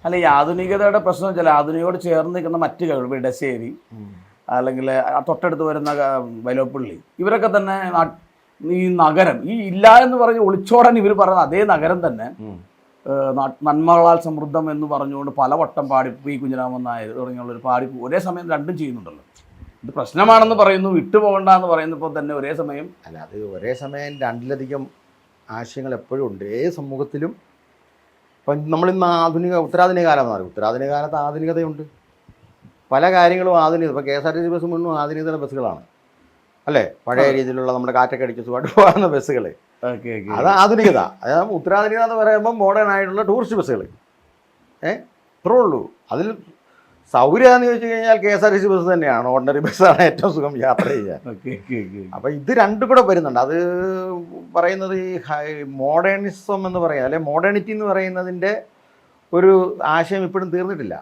അല്ല, ഈ ആധുനികതയുടെ പ്രശ്നം വെച്ചാൽ ആധുനികയോട് ചേർന്ന് നിൽക്കുന്ന മറ്റു കഴിവ് ഇടശ്ശേരി അല്ലെങ്കിൽ തൊട്ടടുത്ത് വരുന്ന വൈലോപ്പള്ളി, ഇവരൊക്കെ തന്നെ ഈ നഗരം ഈ ഇല്ല എന്ന് പറഞ്ഞ് ഒളിച്ചോടാൻ ഇവർ പറയുന്ന അതേ നഗരം തന്നെ നന്മകളാൽ സമൃദ്ധം എന്ന് പറഞ്ഞുകൊണ്ട് പലവട്ടം പാടി പി കുഞ്ഞിരാമൻ നായർ തുടങ്ങിയുള്ളൊരു പാടി ഒരേ സമയം രണ്ടും ചെയ്യുന്നുണ്ടല്ലോ. ഇത് പ്രശ്നമാണെന്ന് പറയുന്നു, വിട്ടുപോകണ്ട എന്ന് പറയുന്നപ്പോൾ തന്നെ ഒരേ സമയം അല്ല, അത് ഒരേ സമയം രണ്ടിലധികം ആശയങ്ങൾ എപ്പോഴും ഉണ്ട് ഏത് സമൂഹത്തിലും. ഇപ്പം നമ്മളിന്ന് ഉത്തരാധുനിക കാലം എന്ന് പറയും. ഉത്തരാധുനിക കാലത്ത് ആധുനികതയുണ്ട്, പല കാര്യങ്ങളും ആധുനികത. ഇപ്പോൾ KSRTC ബസ് മുഴുവൻ ആധുനികതയുടെ ബസ്സുകളാണ് അല്ലേ, പഴയ രീതിയിലുള്ള നമ്മുടെ കാറ്റൊക്കെ അടിച്ച് സുഖമായിട്ട് പോകുന്ന ബസ്സുകൾ, അത് ആധുനികത. അതായത് ഉത്തരാധുനികത എന്ന് പറയുമ്പോൾ മോഡേൺ ആയിട്ടുള്ള ടൂറിസ്റ്റ് ബസ്സുകൾ. ഇത്രേ ഉള്ളൂ. അതിൽ സൗകര്യമാണെന്ന് ചോദിച്ചു കഴിഞ്ഞാൽ KSRTC ബസ് തന്നെയാണ്, ഓർഡിനറി ബസ്സാണ് ഏറ്റവും സുഖം യാത്ര ചെയ്യാൻ. അപ്പോൾ ഇത് രണ്ടും കൂടെ വരുന്നുണ്ട്. അത് പറയുന്നത് ഈ മോഡേണിസം എന്ന് പറയുക, അല്ലെ മോഡേണിറ്റി എന്ന് പറയുന്നതിൻ്റെ ഒരു ആശയം ഇപ്പോഴും തീർന്നിട്ടില്ല.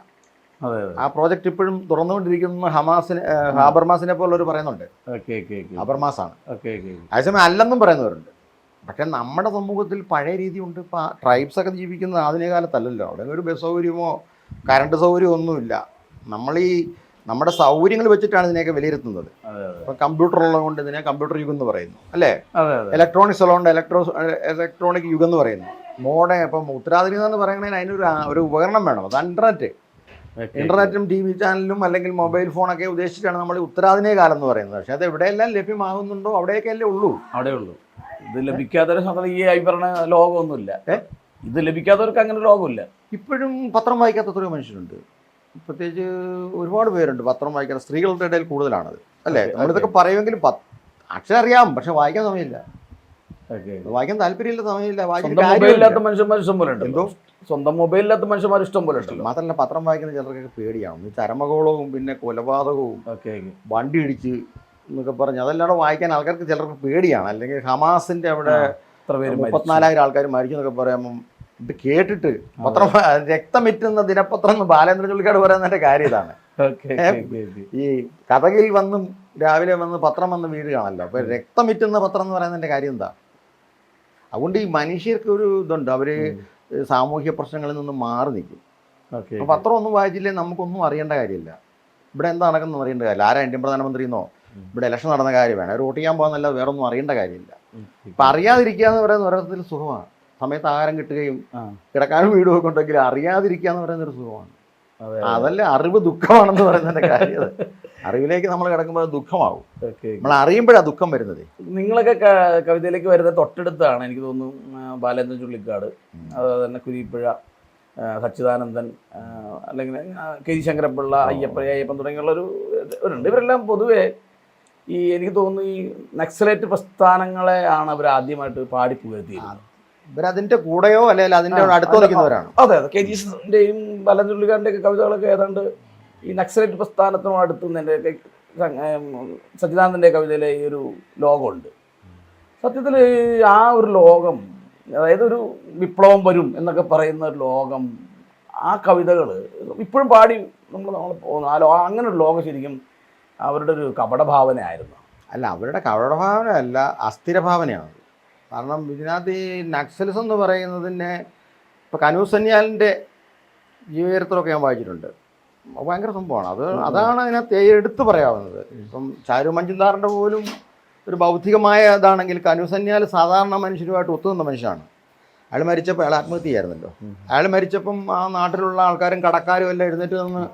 ആ പ്രോജക്റ്റ് ഇപ്പോഴും തുറന്നുകൊണ്ടിരിക്കുന്ന ഹാബർമാസിനെ പോലുള്ളവർ പറയുന്നുണ്ട്. ഹാബർമാസാണ്. അതേസമയം അല്ലെന്നും പറയുന്നവരുണ്ട്. പക്ഷെ നമ്മുടെ സമൂഹത്തിൽ പഴയ രീതിയുണ്ട്. ഇപ്പോൾ ട്രൈബ്സൊക്കെ ജീവിക്കുന്നത് ആധുനിക കാലത്തല്ലല്ലോ. അവിടെ ഒരു ബസ് സൗകര്യമോ കറണ്ട് സൗകര്യമോ ഒന്നുമില്ല. നമ്മുടെ സൗകര്യങ്ങൾ വെച്ചിട്ടാണ് ഇതിനെയൊക്കെ വിലയിരുത്തുന്നത്. ഇപ്പം കമ്പ്യൂട്ടർ ഉള്ളത് കൊണ്ട് ഇതിനെ കമ്പ്യൂട്ടർ യുഗം എന്ന് പറയുന്നു അല്ലേ, ഇലക്ട്രോണിക്സ് ഉള്ളതുകൊണ്ട് ഇലക്ട്രോണിക് യുഗം എന്ന് പറയുന്നു. ഇപ്പം ഉത്തരാധുനിക എന്ന് പറയുന്നതിന് അതിനൊരു ഉപകരണം വേണം, അത് ഇൻ്റർനെറ്റും TV ചാനലും അല്ലെങ്കിൽ മൊബൈൽ ഫോണൊക്കെ ഉദ്ദേശിച്ചിട്ടാണ് നമ്മൾ ഉത്തരാധുനിക കാലം എന്ന് പറയുന്നത്. പക്ഷേ അത് എവിടെയെല്ലാം ലഭ്യമാകുന്നുണ്ടോ അവിടെയൊക്കെയല്ലേ ഉള്ളൂ. ഇത് ലഭിക്കാത്തവരെ ഈ പറഞ്ഞ ലോകമൊന്നുമില്ല. ഇത് ലഭിക്കാത്തവർക്ക് അങ്ങനെ ലോകമില്ല. ഇപ്പോഴും പത്രം വായിക്കാത്ത എത്രയോ മനുഷ്യരുണ്ട്. പ്രത്യേകിച്ച് ഒരുപാട് പേരുണ്ട് പത്രം വായിക്കാത്ത. സ്ത്രീകളുടെ ഇടയിൽ കൂടുതലാണത് അല്ലേ. നമ്മളിതൊക്കെ പറയുമെങ്കിലും അക്ഷരം അറിയാം, പക്ഷെ വായിക്കാൻ സമയമില്ല, വായിക്കാൻ താല്പര്യമില്ല, സമയമില്ല. സ്വന്തം മൊബൈലില്ലാത്ത മനുഷ്യന്മാർ ഇഷ്ടം പോലെ ഉണ്ടല്ലോ. മാത്രമല്ല പത്രം വായിക്കുന്ന ചിലർക്കൊക്കെ പേടിയാണ്. ചരമകോളവും പിന്നെ കൊലപാതകവും വണ്ടി ഇടിച്ച് എന്നൊക്കെ പറഞ്ഞ് അതെല്ലാം വായിക്കാൻ ആൾക്കാർക്ക് ചിലർക്ക് പേടിയാണ്. അല്ലെങ്കിൽ ഹമാസിന്റെ അവിടെ 34,000 ആൾക്കാർ മരിച്ചു എന്നൊക്കെ പറയുമ്പം ഇത് കേട്ടിട്ട് പത്രം രക്തമിറ്റുന്ന ദിനപത്രം എന്ന് ബാലേന്ദ്ര ചുള്ളിക്കാട് പറയുന്നതിന്റെ കാര്യം ഇതാണ്. ഈ കഥകിൽ വന്നും രാവിലെ വന്ന് പത്രം വന്ന് വീഴുകയാണല്ലോ. അപ്പൊ രക്തമിറ്റുന്ന പത്രം എന്ന് പറയുന്നതിന്റെ കാര്യം എന്താ? അതുകൊണ്ട് ഈ മനുഷ്യർക്ക് ഒരു ഇതുണ്ട്, അവര് സാമൂഹ്യ പ്രശ്നങ്ങളിൽ നിന്ന് മാറി നിൽക്കും. അപ്പോൾ പത്രം ഒന്നും വായിച്ചില്ലേ നമുക്കൊന്നും അറിയേണ്ട കാര്യമില്ല. ഇവിടെ എന്താ നടക്കുന്നത് അറിയേണ്ട കാര്യമില്ല. ആരാ ഇന്ത്യൻ പ്രധാനമന്ത്രി എന്നോ ഇവിടെ ഇലക്ഷൻ നടന്ന കാര്യമാണ്, അവർ വോട്ട് ചെയ്യാൻ പോകുന്നല്ല, വേറെ ഒന്നും അറിയേണ്ട കാര്യമില്ല. ഇപ്പം അറിയാതിരിക്കുക എന്ന് പറയുന്ന ഒരർത്ഥത്തിൽ സുഖമാണ്. സമയത്ത് ആഹാരം കിട്ടുകയും കിടക്കാനും വീടും ഒക്കെ ഉണ്ടെങ്കിൽ അറിയാതിരിക്കുക എന്ന് പറയുന്നൊരു സുഖമാണ്. അതല്ല അറിവ് ദുഃഖമാണെന്ന് പറയുന്നതിൻ്റെ കാര്യം. അറിവിലേക്ക് നമ്മൾ കിടക്കുമ്പോൾ ദുഃഖമാവും. നമ്മൾ അറിയുമ്പോഴാണ് ദുഃഖം വരുന്നത്. നിങ്ങളൊക്കെ കവിതയിലേക്ക് വരുന്നത് തൊട്ടടുത്താണ് എനിക്ക് തോന്നുന്നു ബാലേന്ദ്രൻ ചുള്ളിക്കാട്, അതുപോലെ തന്നെ കുരിപ്പുഴ സച്ചിദാനന്ദൻ, അല്ലെങ്കിൽ KG ശങ്കരപ്പിള്ള, അയ്യപ്പൻ തുടങ്ങിയുള്ളവരുണ്ട്. ഇവരെല്ലാം പൊതുവെ ഈ എനിക്ക് തോന്നുന്നു ഈ നക്സലേറ്റ് പ്രസ്ഥാനങ്ങളെ ആണ് അവർ ആദ്യമായിട്ട് പാടി പുകഴ്ത്തിയിരുന്നത്. ഇവരതിൻ്റെ കൂടെയോ അല്ലെങ്കിൽ അതിൻ്റെ അടുത്തോ നിൽക്കുന്നവരാണ്. അതെ, KGൻ്റെയും ബാലേന്ദ്രൻ ചുള്ളിക്കാടിൻ്റെയൊക്കെ കവിതകളൊക്കെ ഏതാണ്ട് ഈ നക്സലേറ്റ് പ്രസ്ഥാനത്തിനോട് അടുത്തുന്നതിൻ്റെ സച്ചിദാനന്ദൻ്റെ കവിതയിലെ ഈ ഒരു ലോകമുണ്ട്. സത്യത്തിൽ ആ ഒരു ലോകം, അതായത് ഒരു വിപ്ലവം വരും എന്നൊക്കെ പറയുന്ന ഒരു ലോകം, ആ കവിതകൾ ഇപ്പോഴും പാടി നമ്മൾ അങ്ങനെ ഒരു ലോകം ശരിക്കും അവരുടെ ഒരു കപടഭാവനയായിരുന്നു. അല്ല, അവരുടെ കപടഭാവനയല്ല, അസ്ഥിരഭാവനയാണ്. കാരണം ഇതിനകത്ത് ഈ നക്സലിസം എന്ന് പറയുന്നതിനെ ഇപ്പോൾ കനൂസന്യാലിൻ്റെ ജീവചരിത്രമൊക്കെ ഞാൻ വായിച്ചിട്ടുണ്ട്. ഭയങ്കര സംഭവമാണ്. അതാണ് അതിനകത്ത് എടുത്തു പറയാവുന്നത്. ഇപ്പം ചാരു മഞ്ചുന്താറിൻ്റെ പോലും ഒരു ബൗദ്ധികമായ ഇതാണെങ്കിൽ കനൂസന്യാൽ സാധാരണ മനുഷ്യരുമായിട്ട് ഒത്തുനിന്ന മനുഷ്യനാണ്. അയാൾ മരിച്ചപ്പോൾ അയാൾ ആത്മഹത്യ ചെയ്യായിരുന്നല്ലോ. അയാൾ മരിച്ചപ്പം ആ നാട്ടിലുള്ള ആൾക്കാരും കടക്കാരും എല്ലാം എഴുന്നേറ്റ് നിന്ന്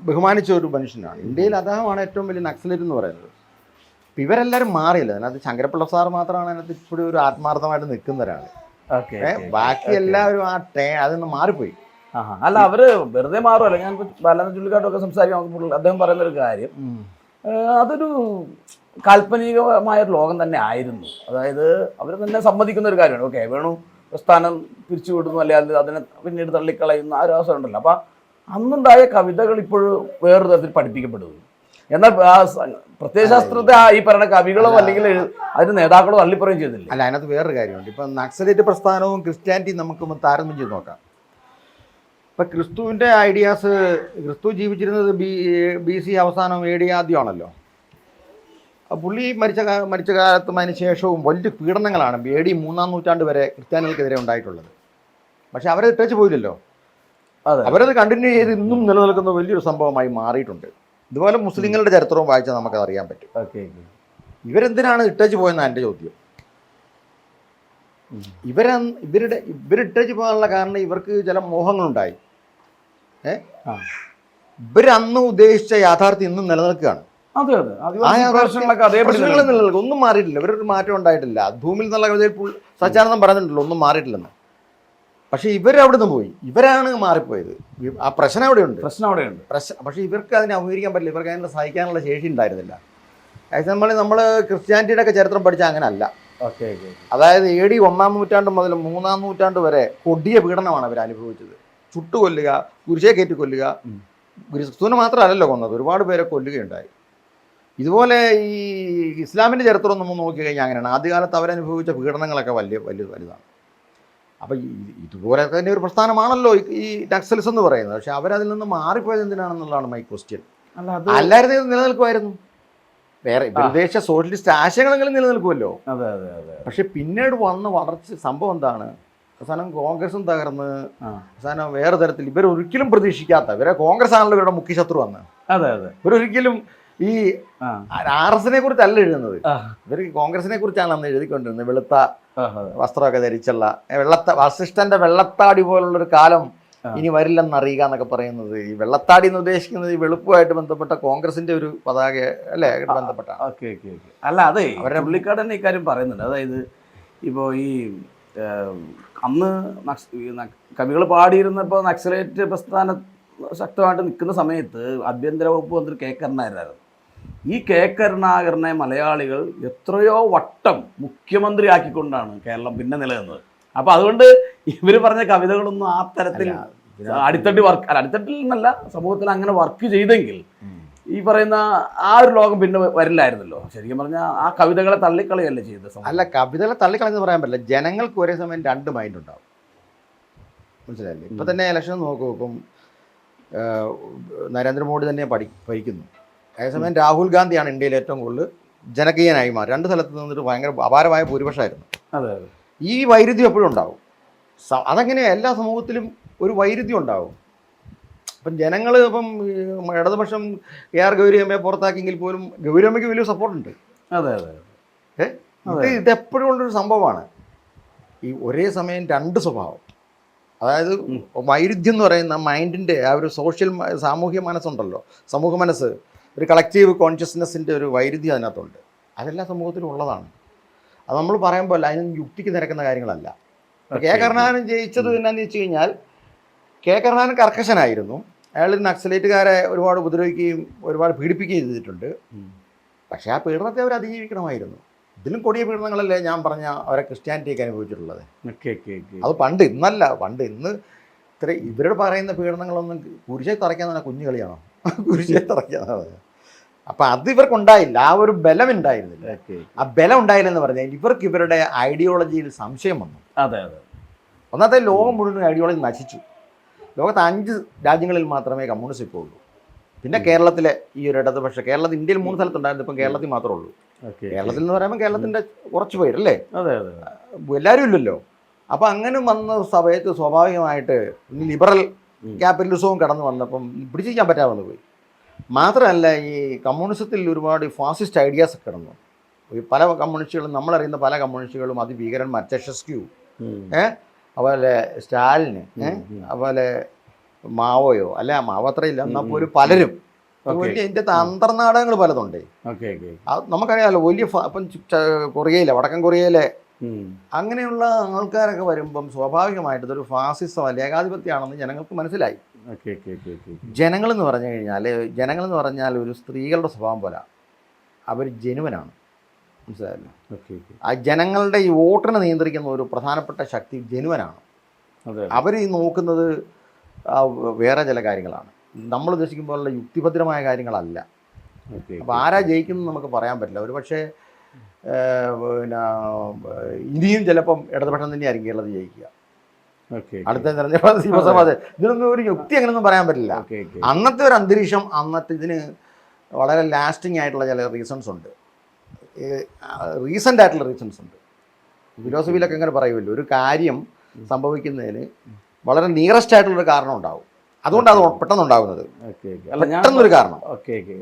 ബഹുമാനിച്ച ഒരു മനുഷ്യനാണ്. ഇന്ത്യയിൽ അദ്ദേഹമാണ് ഏറ്റവും വലിയ നക്സലേറ്റ് എന്ന് പറയുന്നത്. അപ്പം ഇവരെല്ലാവരും മാറിയില്ല. അതിനകത്ത് ശങ്കരപ്പിള്ള സാർ മാത്രമാണ് അതിനകത്ത് ഇപ്പോഴും ഒരു ആത്മാർത്ഥമായിട്ട് നിൽക്കുന്ന ഒരാൾ. ബാക്കി എല്ലാവരും അതിന്ന് മാറിപ്പോയി. അല്ല, അവര് വെറുതെ മാറുമല്ലോ. ഞാൻ ബാലേന്ദ്രൻ ചുള്ളിക്കാട്ടൊക്കെ സംസാരിക്കാൻ അദ്ദേഹം പറയുന്നൊരു കാര്യം, അതൊരു കാൽപ്പനികമായ ഒരു ലോകം തന്നെ ആയിരുന്നു. അതായത് അവർ തന്നെ സമ്മതിക്കുന്ന ഒരു കാര്യമാണ്. ഓക്കെ, വേണു പ്രസ്ഥാനം പിരിച്ചുവിടുന്നു, അല്ലെങ്കിൽ അതിനെ പിന്നീട് തള്ളിക്കളയുന്ന ആ ഒരു അവസരം ഉണ്ടല്ലോ. അപ്പം അന്നുണ്ടായ കവിതകൾ ഇപ്പോഴും വേറൊരു തരത്തിൽ പഠിപ്പിക്കപ്പെടുന്നു. എന്നാൽ പ്രത്യയശാസ്ത്രത്തെ ഈ പറയുന്ന കവികളോ അല്ലെങ്കിൽ അതിന് നേതാക്കളോ തള്ളിപ്പറയുകയും ചെയ്തില്ല. അല്ല, അതിനകത്ത് വേറൊരു കാര്യമുണ്ട്. ഇപ്പം നക്സലേറ്റ് പ്രസ്ഥാനവും ക്രിസ്ത്യാനിറ്റിയും നമുക്ക് താരതമ്യം ചെയ്ത് നോക്കാം. ഇപ്പം ക്രിസ്തുവിൻ്റെ ഐഡിയാസ്, ക്രിസ്തു ജീവിച്ചിരുന്നത് BC അവസാനം AD ആദ്യമാണല്ലോ. പുള്ളി മരിച്ച കാലത്തും അതിന് ശേഷവും വലിയ പീഡനങ്ങളാണ് AD 3-ാം നൂറ്റാണ്ട് വരെ ക്രിസ്ത്യാനികൾക്കെതിരെ ഉണ്ടായിട്ടുള്ളത്. പക്ഷെ അവരെ ഇട്ടേച്ച് പോയില്ലല്ലോ. അതെ. അവരത് കണ്ടിന്യൂ ചെയ്ത് ഇന്നും നിലനിൽക്കുന്ന വലിയൊരു സംഭവമായി മാറിയിട്ടുണ്ട്. ഇതുപോലെ മുസ്ലിങ്ങളുടെ ചരിത്രവും വായിച്ചാൽ നമുക്കത് അറിയാൻ പറ്റും. ഓക്കെ. ഇവരെന്തിനാണ് ഇട്ടേച്ച് പോയെന്നാണ് എൻ്റെ ചോദ്യം. ഇവരിട്ടേച്ച് പോകാനുള്ള കാരണം ഇവർക്ക് ചില മോഹങ്ങളുണ്ടായി. ഇവരന്ന് ഉദ്ദേശിച്ച യാഥാർത്ഥ്യം ഇന്നും നിലനിൽക്കുകയാണ്. അതെ അതെ, അതേപടി നിലനിൽക്കും, ഒന്നും മാറിയിട്ടില്ല. ഇവരൊരു മാറ്റം ഉണ്ടായിട്ടില്ല. ഭൂമിയിൽ നിന്നുള്ള കവിതയിൽ സച്ചാനന്ദം പറഞ്ഞിട്ടുണ്ടല്ലോ, ഒന്നും മാറിയിട്ടില്ലെന്ന്. പക്ഷേ ഇവരവിടുന്ന് പോയി, ഇവരാണ് മാറിപ്പോയത്. ആ പ്രശ്നം അവിടെയുണ്ട്. പക്ഷേ ഇവർക്ക് അതിനെ അംഗീകരിക്കാൻ പറ്റില്ല. ഇവർക്ക് അതിനുള്ള സഹിക്കാനുള്ള ശേഷി ഉണ്ടായിരുന്നില്ല. നമ്മൾ ക്രിസ്ത്യാനിറ്റിയുടെ ഒക്കെ ചരിത്രം പഠിച്ചാൽ അങ്ങനെ അല്ല. അതായത് AD 1-ാം നൂറ്റാണ്ട് മുതൽ 3-ാം നൂറ്റാണ്ട് വരെ കൊടിയ പീഡനമാണ് അവർ അനുഭവിച്ചത്. ചുട്ടുകൊല്ലുക, കുരിശേ കയറ്റി കൊല്ലുക. ക്രിസ്തുവിനെ മാത്രമല്ലല്ലോ കൊന്നത്, ഒരുപാട് പേരെ കൊല്ലുകയുണ്ടായി. ഇതുപോലെ ഈ ഇസ്ലാമിൻ്റെ ചരിത്രം നമ്മൾ നോക്കി കഴിഞ്ഞാൽ അങ്ങനെയാണ്. ആദ്യകാലത്ത് അവരനുഭവിച്ച പീഡനങ്ങളൊക്കെ വലുതാണ്. അപ്പോൾ ഇതുപോലെ തന്നെ ഒരു പ്രസ്ഥാനമാണല്ലോ ഈ നക്സൽസ് എന്ന് പറയുന്നത്. പക്ഷെ അവരതിൽ നിന്ന് മാറിപ്പോയത് എന്തിനാണെന്നുള്ളതാണ് മൈ ക്വസ്റ്റ്യൻ. അല്ലായിരുന്നു ഇത് നിലനിൽക്കുമായിരുന്നു. വേറെ വിദേശ സോഷ്യലിസ്റ്റ് ആശയങ്ങളെങ്കിലും നിലനിൽക്കുമല്ലോ. പക്ഷെ പിന്നീട് വന്ന് വളർച്ച സംഭവം എന്താണ്? അവസാനം കോൺഗ്രസും തകർന്ന് അവസാനം വേറെ തരത്തിൽ ഇവരൊരിക്കലും പ്രതീക്ഷിക്കാത്ത, ഇവരെ കോൺഗ്രസ് ആണല്ലോ ഇവരുടെ മുഖ്യ ശത്രു വന്ന്. ഇവരൊരിക്കലും ഈ RSനെ കുറിച്ചല്ല എഴുതുന്നത്. ഇവർ കോൺഗ്രസിനെ കുറിച്ചാണ് അന്ന് എഴുതിക്കൊണ്ടിരുന്നത്. വെളുത്ത വസ്ത്രമൊക്കെ ധരിച്ചുള്ള വസിഷ്ഠന്റെ വെള്ളത്താടി പോലുള്ളൊരു കാലം ഇനി വരില്ലെന്ന് അറിയുക എന്നൊക്കെ പറയുന്നത്. ഈ വെള്ളത്താടി എന്ന് ഉദ്ദേശിക്കുന്നത് ഈ വെളുപ്പുമായിട്ട് ബന്ധപ്പെട്ട കോൺഗ്രസിന്റെ ഒരു പതാക അല്ലേ ബന്ധപ്പെട്ടാണ്. അല്ല, അതെ, അവരുടെ പുള്ളിക്കാരൻ ഇക്കാര്യം പറയുന്നുണ്ട്. അതായത് ഇപ്പോൾ ഈ അന്ന് കവികൾ പാടിയിരുന്നപ്പോൾ നക്സലേറ്റ് പ്രസ്ഥാനം ശക്തമായിട്ട് നിൽക്കുന്ന സമയത്ത് ആഭ്യന്തര വകുപ്പ് മന്ത്രി K. കരുണാകരനായിരുന്നു. ഈ K. കരുണാകരനെ മലയാളികൾ എത്രയോ വട്ടം മുഖ്യമന്ത്രിയാക്കിക്കൊണ്ടാണ് കേരളം പിന്നെ നിലനിന്നത്. അപ്പോൾ അതുകൊണ്ട് ഇവർ പറഞ്ഞ കവിതകളൊന്നും ആ തരത്തിൽ അടിത്തട്ടിൽ നിന്നല്ല, സമൂഹത്തിൽ അങ്ങനെ വർക്ക് ചെയ്തെങ്കിൽ ഈ പറയുന്ന ആ ഒരു ലോകം പിന്നെ വരില്ലായിരുന്നല്ലോ. ശരിക്കും പറഞ്ഞാൽ ആ കവിതകളെ തള്ളിക്കളയല്ലേ ചെയ്തത്. അല്ല, കവിതകളെ തള്ളിക്കളയെന്ന് പറയാൻ പറ്റില്ല. ജനങ്ങൾക്ക് ഒരേ സമയം രണ്ട് മൈൻഡ് ഉണ്ടാവും. മനസ്സിലായില്ലേ? ഇപ്പം തന്നെ ഇലക്ഷൻ നോക്കും, നരേന്ദ്രമോദി തന്നെ ഭരിക്കുന്നു. അതേസമയം രാഹുൽ ഗാന്ധിയാണ് ഇന്ത്യയിൽ ഏറ്റവും കൂടുതൽ ജനകീയനായി മാറി. രണ്ട് സ്ഥലത്ത് നിന്നിട്ട് ഭയങ്കര അപാരമായ ഭൂരിപക്ഷമായിരുന്നു. ഈ വൈരുദ്ധ്യം എപ്പോഴും ഉണ്ടാവും. അതങ്ങനെ എല്ലാ സമൂഹത്തിലും ഒരു വൈരുദ്ധ്യം ഉണ്ടാവും. അപ്പം ജനങ്ങൾ ഇപ്പം ഇടതുപക്ഷം AR ഗൗരിയമ്മയെ പുറത്താക്കിയെങ്കിൽ പോലും ഗൗരിയമ്മയ്ക്ക് വലിയ സപ്പോർട്ടുണ്ട്. ഇതെപ്പോഴും ഉള്ളൊരു സംഭവമാണ്. ഈ ഒരേ സമയം രണ്ട് സ്വഭാവം. അതായത് വൈരുദ്ധ്യം എന്ന് പറയുന്ന മൈൻഡിൻ്റെ ആ ഒരു സാമൂഹ്യ മനസ്സുണ്ടല്ലോ, സമൂഹ മനസ്സ്, ഒരു കളക്റ്റീവ് കോൺഷ്യസ്നെസ്സിൻ്റെ ഒരു വൈരുദ്ധ്യം അതിനകത്തുണ്ട്. അതെല്ലാ സമൂഹത്തിലും ഉള്ളതാണ്. അത് നമ്മൾ പറയുമ്പോൾ അതിന് യുക്തിക്ക് നിരക്കുന്ന കാര്യങ്ങളല്ല. K. കരുണാകരൻ ജയിച്ചത് എന്നാന്ന് വെച്ച് കഴിഞ്ഞാൽ K. കരുണാകരൻ കർക്കശനായിരുന്നു. അയാൾ നക്സലേറ്റുകാരെ ഒരുപാട് ഉപദ്രവിക്കുകയും ഒരുപാട് പീഡിപ്പിക്കുകയും ചെയ്തിട്ടുണ്ട്. പക്ഷേ ആ പീഡനത്തെ അവർ അതിജീവിക്കണമായിരുന്നു. ഇതിലും കൊടിയ പീഡനങ്ങളല്ലേ ഞാൻ പറഞ്ഞ അവരെ ക്രിസ്ത്യാനിറ്റിയൊക്കെ അനുഭവിച്ചിട്ടുള്ളത്. അത് ഇന്ന് ഇത്ര ഇവരോട് പറയുന്ന പീഡനങ്ങളൊന്നും കുരിശെ തറയ്ക്കാൻ തന്നെ കുഞ്ഞു കളിയാണോ? കുരിശെ തറയ്ക്കാന്നാണ്. അപ്പം അത് ഇവർക്കുണ്ടായില്ല, ആ ഒരു ബലം ഉണ്ടായിരുന്നില്ല. ആ ബലം ഉണ്ടായില്ലെന്ന് പറഞ്ഞാൽ ഇവർക്ക് ഇവരുടെ ഐഡിയോളജിയിൽ സംശയം വന്നു. ഒന്നാമത്തെ ലോകം മുഴുവൻ ഐഡിയോളജി നശിച്ചു. ലോകത്ത് 5 രാജ്യങ്ങളിൽ മാത്രമേ കമ്മ്യൂണിസ്റ്റ് ഇപ്പോൾ ഉള്ളൂ. പിന്നെ കേരളത്തിലെ ഈ ഒരു ഇടതുപക്ഷ ഇന്ത്യയിൽ 3 സ്ഥലത്തുണ്ടായിരുന്നു, ഇപ്പം കേരളത്തിൽ മാത്രമേ ഉള്ളൂ. കേരളത്തിൽ എന്ന് പറയുമ്പോൾ കേരളത്തിൻ്റെ കുറച്ച് പേരല്ലേ, എല്ലാവരും ഇല്ലല്ലോ. അപ്പം അങ്ങനെ വന്ന സമയത്ത് സ്വാഭാവികമായിട്ട് ലിബറൽ ക്യാപിറ്റലിസവും കടന്നു വന്നപ്പം പിടിച്ചിരിക്കാൻ പറ്റാമെന്ന് പോയി. മാത്രമല്ല, ഈ കമ്മ്യൂണിസത്തിൽ ഒരുപാട് ഫാസിസ്റ്റ് ഐഡിയാസ് കിടന്നു. പല കമ്മ്യൂണിസ്റ്റുകളും, നമ്മളറിയുന്ന പല കമ്മ്യൂണിസ്റ്റുകളും അതിഭീകരന്മാർ, ചെഷസ്ക്യൂ, അതുപോലെ സ്റ്റാലിന്, അതുപോലെ മാവോയോ, അല്ല മാവോ അത്രയില്ല, എന്നാൽ പോലും പലരും വലിയ ഇതിൻ്റെ അന്തർനാടകങ്ങൾ പലതുണ്ട്. നമുക്കറിയാമല്ലോ, വലിയ ഇപ്പം കൊറിയയിലെ, വടക്കൻ കൊറിയയിലെ അങ്ങനെയുള്ള ആൾക്കാരൊക്കെ വരുമ്പം സ്വാഭാവികമായിട്ട് ഇതൊരു ഫാസിസം അല്ലെ ഏകാധിപത്യമാണെന്ന് ജനങ്ങൾക്ക് മനസ്സിലായി. ജനങ്ങളെന്ന് പറഞ്ഞു കഴിഞ്ഞാൽ ഒരു സ്ത്രീകളുടെ സ്വഭാവം പോലെ അവർ ജനുവനാണ്. മനസ്സിലായല്ലോ? ആ ജനങ്ങളുടെ ഈ വോട്ടിനെ നിയന്ത്രിക്കുന്ന ഒരു പ്രധാനപ്പെട്ട ശക്തി ജനുവനാണ്. അവർ ഈ നോക്കുന്നത് വേറെ ചില കാര്യങ്ങളാണ്. നമ്മൾ ഉദ്ദേശിക്കുമ്പോഴുള്ള യുക്തിഭദ്രമായ കാര്യങ്ങളല്ല. അപ്പോൾ ആരാ ജയിക്കുന്നത് നമുക്ക് പറയാൻ പറ്റില്ല. ഒരു പക്ഷേ പിന്നെ ഇനിയും ചിലപ്പം ഇടതുപക്ഷം തന്നെയായിരിക്കും കേരളത്തിൽ ജയിക്കുക. അടുത്ത തെരഞ്ഞെടുപ്പ് നിയമസഭ. ഇതിനൊന്നും ഒരു യുക്തി അങ്ങനെയൊന്നും പറയാൻ പറ്റില്ല. അന്നത്തെ ഒരു അന്തരീക്ഷം, അന്നത്തെ ഇതിന് വളരെ ലാസ്റ്റിംഗ് ആയിട്ടുള്ള ചില റീസൺസ് ഉണ്ട്, റീസെൻ്റ് ആയിട്ടുള്ള റീസൺസ് ഉണ്ട്. ഫിലോസഫിയിലൊക്കെ ഇങ്ങനെ പറയുമല്ലോ, ഒരു കാര്യം സംഭവിക്കുന്നതിന് വളരെ നിയറസ്റ്റ് ആയിട്ടുള്ളൊരു കാരണം ഉണ്ടാവും. അതുകൊണ്ടാണ് അത് പെട്ടെന്നുണ്ടാകുന്നത്. Okay okay. അല്ല ഞാൻ പെട്ടെന്നൊരു കാരണം. Okay okay.